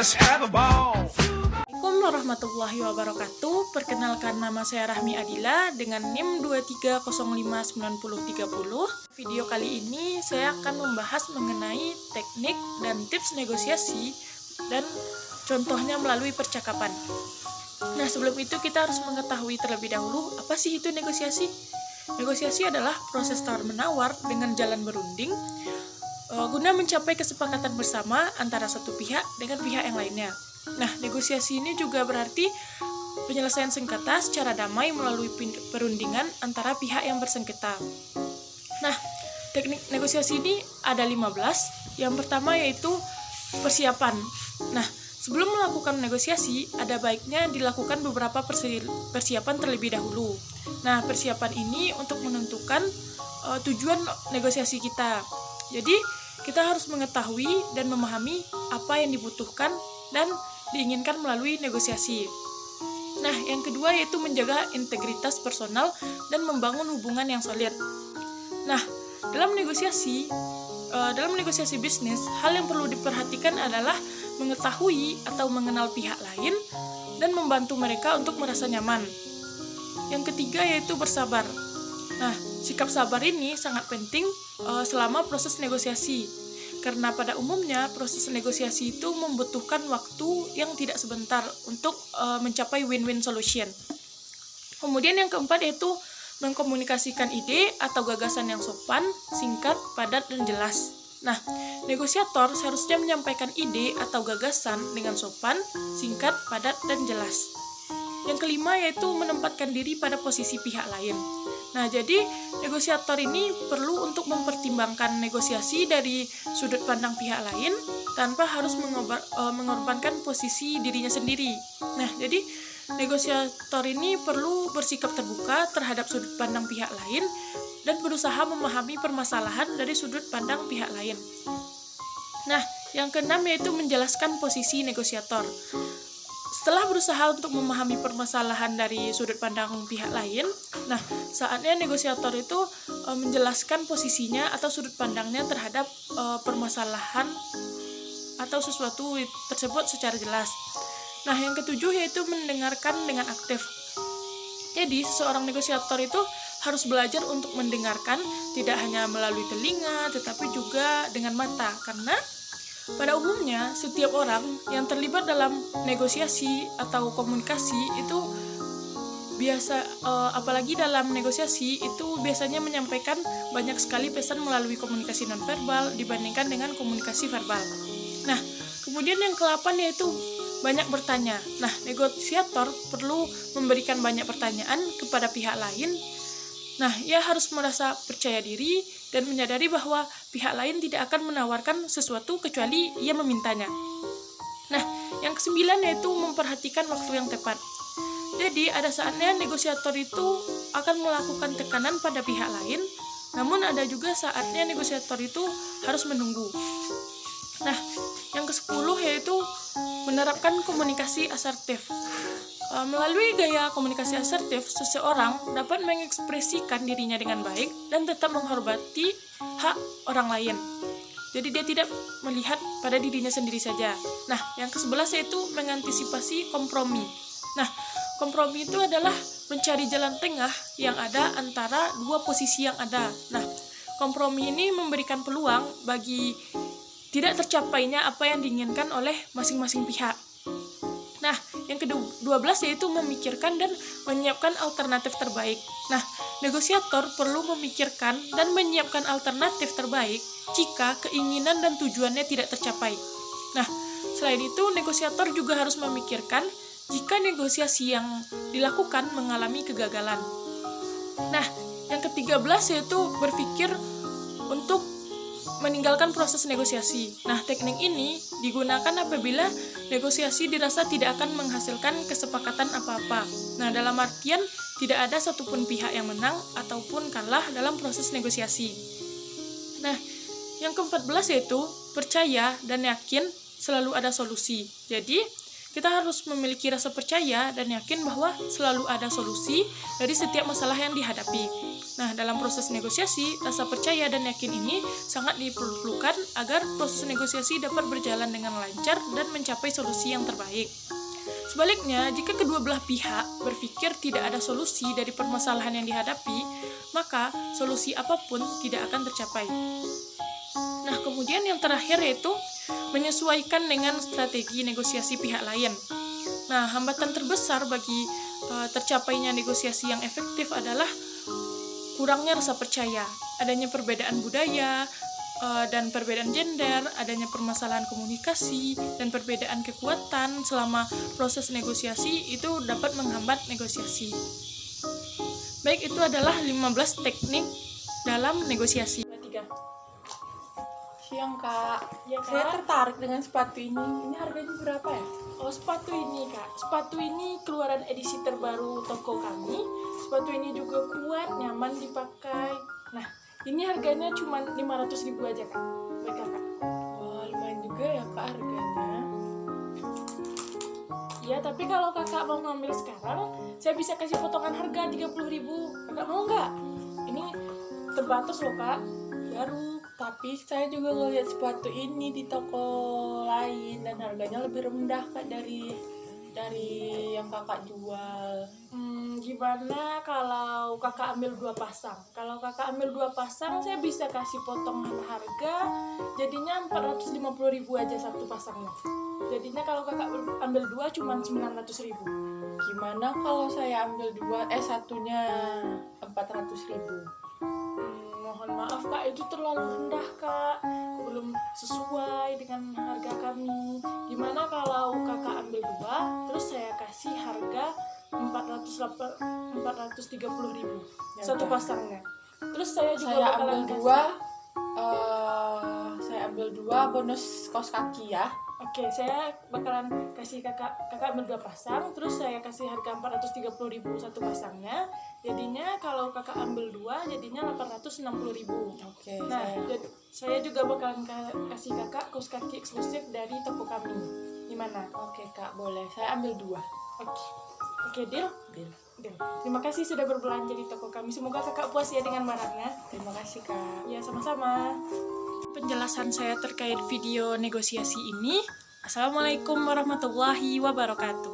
Let's have a ball. Assalamualaikum warahmatullahi wabarakatuh. Perkenalkan, nama saya Rahmi Adila dengan NIM 23059030. Video kali ini saya akan membahas mengenai teknik dan tips negosiasi dan contohnya melalui percakapan. Nah, sebelum itu kita harus mengetahui terlebih dahulu apa sih itu negosiasi. Negosiasi adalah proses tawar-menawar dengan jalan berunding guna mencapai kesepakatan bersama antara satu pihak dengan pihak yang lainnya. Nah, negosiasi ini juga berarti penyelesaian sengketa secara damai melalui perundingan antara pihak yang bersengketa. Nah, teknik negosiasi ini ada 15. Yang pertama yaitu persiapan. Nah, sebelum melakukan negosiasi, ada baiknya dilakukan beberapa persiapan terlebih dahulu. Nah, persiapan ini untuk menentukan tujuan negosiasi kita. Jadi, kita harus mengetahui dan memahami apa yang dibutuhkan dan diinginkan melalui negosiasi. Nah, yang kedua yaitu menjaga integritas personal dan membangun hubungan yang solid. Nah, dalam negosiasi bisnis, hal yang perlu diperhatikan adalah mengetahui atau mengenal pihak lain dan membantu mereka untuk merasa nyaman. Yang ketiga yaitu bersabar. Nah, sikap sabar ini sangat penting selama proses negosiasi, karena pada umumnya proses negosiasi itu membutuhkan waktu yang tidak sebentar untuk mencapai win-win solution. Kemudian yang keempat yaitu mengkomunikasikan ide atau gagasan yang sopan, singkat, padat, dan jelas. Nah, negosiator seharusnya menyampaikan ide atau gagasan dengan sopan, singkat, padat, dan jelas. Yang kelima yaitu menempatkan diri pada posisi pihak lain. Nah, jadi negosiator ini perlu untuk mempertimbangkan negosiasi dari sudut pandang pihak lain tanpa harus mengorbankan posisi dirinya sendiri. Nah, jadi negosiator ini perlu bersikap terbuka terhadap sudut pandang pihak lain dan berusaha memahami permasalahan dari sudut pandang pihak lain. Nah, yang keenam yaitu menjelaskan posisi negosiator. Setelah berusaha untuk memahami permasalahan dari sudut pandang pihak lain, nah, saatnya negosiator itu menjelaskan posisinya atau sudut pandangnya terhadap permasalahan atau sesuatu tersebut secara jelas. Nah, yang ketujuh yaitu mendengarkan dengan aktif. Jadi, seorang negosiator itu harus belajar untuk mendengarkan tidak hanya melalui telinga, tetapi juga dengan mata, karena pada umumnya, setiap orang yang terlibat dalam negosiasi atau komunikasi itu apalagi dalam negosiasi itu biasanya menyampaikan banyak sekali pesan melalui komunikasi nonverbal dibandingkan dengan komunikasi verbal. Nah, kemudian yang ke-8 yaitu banyak bertanya. Nah, negosiator perlu memberikan banyak pertanyaan kepada pihak lain. Nah, ia harus merasa percaya diri dan menyadari bahwa pihak lain tidak akan menawarkan sesuatu kecuali ia memintanya. Nah, yang ke-9 yaitu memperhatikan waktu yang tepat. Jadi, ada saatnya negosiator itu akan melakukan tekanan pada pihak lain, namun ada juga saatnya negosiator itu harus menunggu. Nah, yang ke-10 yaitu menerapkan komunikasi asertif. Melalui gaya komunikasi asertif, seseorang dapat mengekspresikan dirinya dengan baik dan tetap menghormati hak orang lain. Jadi dia tidak melihat pada dirinya sendiri saja. Nah, yang ke-11 yaitu mengantisipasi kompromi. Nah, kompromi itu adalah mencari jalan tengah yang ada antara dua posisi yang ada. Nah, kompromi ini memberikan peluang bagi tidak tercapainya apa yang diinginkan oleh masing-masing pihak. Nah, yang ke-12 yaitu memikirkan dan menyiapkan alternatif terbaik. Nah, negosiator perlu memikirkan dan menyiapkan alternatif terbaik jika keinginan dan tujuannya tidak tercapai. Nah, selain itu, negosiator juga harus memikirkan jika negosiasi yang dilakukan mengalami kegagalan. Nah, yang ke-13 yaitu berpikir untuk meninggalkan proses negosiasi. Nah, teknik ini digunakan apabila negosiasi dirasa tidak akan menghasilkan kesepakatan apa-apa. Nah, dalam artian tidak ada satupun pihak yang menang ataupun kalah dalam proses negosiasi. Nah, yang ke-14 yaitu percaya dan yakin selalu ada solusi. Jadi, kita harus memiliki rasa percaya dan yakin bahwa selalu ada solusi dari setiap masalah yang dihadapi. Nah, dalam proses negosiasi, rasa percaya dan yakin ini sangat diperlukan agar proses negosiasi dapat berjalan dengan lancar dan mencapai solusi yang terbaik. Sebaliknya, jika kedua belah pihak berpikir tidak ada solusi dari permasalahan yang dihadapi, maka solusi apapun tidak akan tercapai. Nah, kemudian yang terakhir yaitu menyesuaikan dengan strategi negosiasi pihak lain. Nah, hambatan terbesar bagi tercapainya negosiasi yang efektif adalah kurangnya rasa percaya, adanya perbedaan budaya, dan perbedaan gender, adanya permasalahan komunikasi, dan perbedaan kekuatan selama proses negosiasi itu dapat menghambat negosiasi. Baik, itu adalah 15 teknik dalam negosiasi. Siang Kak, Ya, Kak. saya tertarik dengan sepatu ini. Ini harganya berapa ya? Oh, sepatu ini Kak, sepatu ini keluaran edisi terbaru toko kami. Sepatu ini juga kuat, nyaman dipakai. Nah, ini harganya cuma 500.000 aja Kak. Baik Kakak. Wah, lumayan juga ya Kak harganya. Ya, tapi kalau Kakak mau ngambil sekarang, saya bisa kasih potongan harga 30.000. Kakak mau nggak? Ini terbatas loh Kak, baru. Tapi saya juga ngeliat sepatu ini di toko lain dan harganya lebih rendah Kak dari yang Kakak jual. Gimana kalau Kakak ambil 2 pasang? Kalau Kakak ambil 2 pasang, saya bisa kasih potongan harga, jadinya 450.000 aja satu pasangnya. Jadinya kalau Kakak ambil 2 cuma 900.000. Gimana kalau saya ambil satunya 400.000? Mohon maaf Kak, itu terlalu rendah Kak, belum sesuai dengan harga kami. Gimana kalau Kakak ambil 2, terus saya kasih harga 430.000 satu pasangnya. Terus saya juga bakalan kasih. Saya ambil 2 bonus kaos kaki ya. Oke, saya bakalan kasih kakak ambil 2 pasang, terus saya kasih harga 430.000 satu pasangnya. Jadinya kalau kakak ambil 2, jadinya 860.000. Oke. Nah, saya juga bakalan kasih kakak kaos kaki eksklusif dari toko kami. Gimana? Oke Kak, boleh. Saya ambil 2. Oke, deal? Deal. Deal. Terima kasih sudah berbelanja di toko kami. Semoga kakak puas ya dengan barangnya. Terima kasih Kak. Ya, sama-sama. Penjelasan saya terkait video negosiasi ini. Assalamualaikum warahmatullahi wabarakatuh.